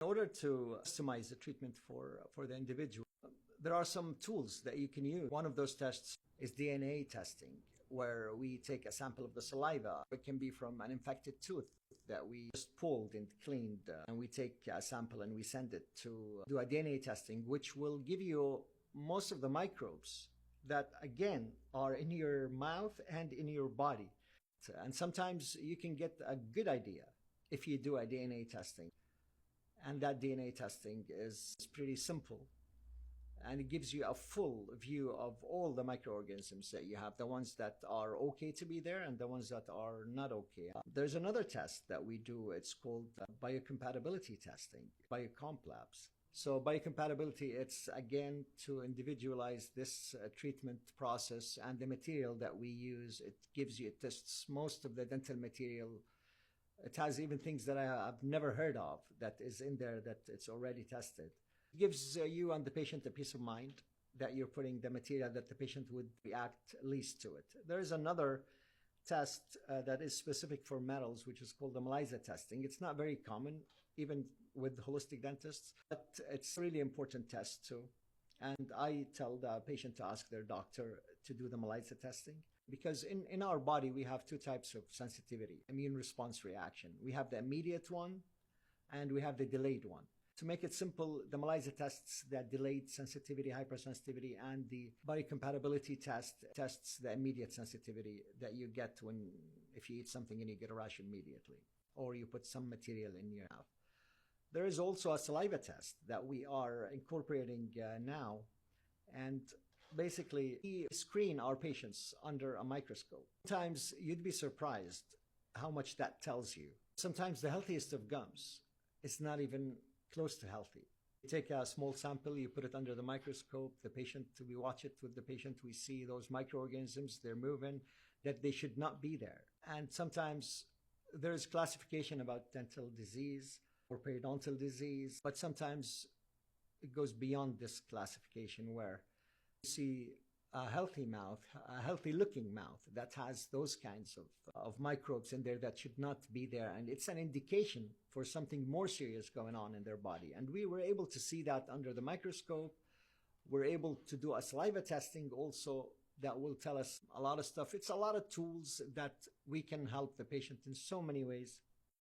In order to customize the treatment for the individual, there are some tools that you can use. One of those tests is DNA testing, where we take a sample of the saliva. It can be from an infected tooth that we just pulled and cleaned, and we take a sample and we send it to do a DNA testing, which will give you most of the microbes that, again, are in your mouth and in your body. And sometimes you can get a good idea if you do a DNA testing. And that DNA testing is pretty simple. And it gives you a full view of all the microorganisms that you have, the ones that are okay to be there and the ones that are not okay. There's another test that we do. It's called biocompatibility testing, biocomp labs. So biocompatibility, it's again to individualize this treatment process and the material that we use. It gives you, it tests most of the dental material. It has even things that I've never heard of that is in there that it's already tested. It gives you and the patient a peace of mind that you're putting the material that the patient would react least to it. There is another test that is specific for metals, which is called the MELISA testing. It's not very common, even with holistic dentists, but it's a really important test too. And I tell the patient to ask their doctor to do the MELISA testing. Because in our body, we have two types of sensitivity, immune response reaction. We have the immediate one and we have the delayed one. To make it simple, the MELISA tests the delayed sensitivity, hypersensitivity, and the biocompatibility test tests the immediate sensitivity that you get if you eat something and you get a rash immediately, or you put some material in your mouth. There is also a saliva test that we are incorporating now, and basically, we screen our patients under a microscope. Sometimes you'd be surprised how much that tells you. Sometimes the healthiest of gums is not even close to healthy. You take a small sample, you put it under the microscope, we watch it with the patient, we see those microorganisms, they're moving, that they should not be there. And sometimes there is classification about dental disease or periodontal disease, but sometimes it goes beyond this classification where you see a healthy mouth, a healthy looking mouth that has those kinds of microbes in there that should not be there. And it's an indication for something more serious going on in their body. And we were able to see that under the microscope. We're able to do a saliva testing also that will tell us a lot of stuff. It's a lot of tools that we can help the patient in so many ways.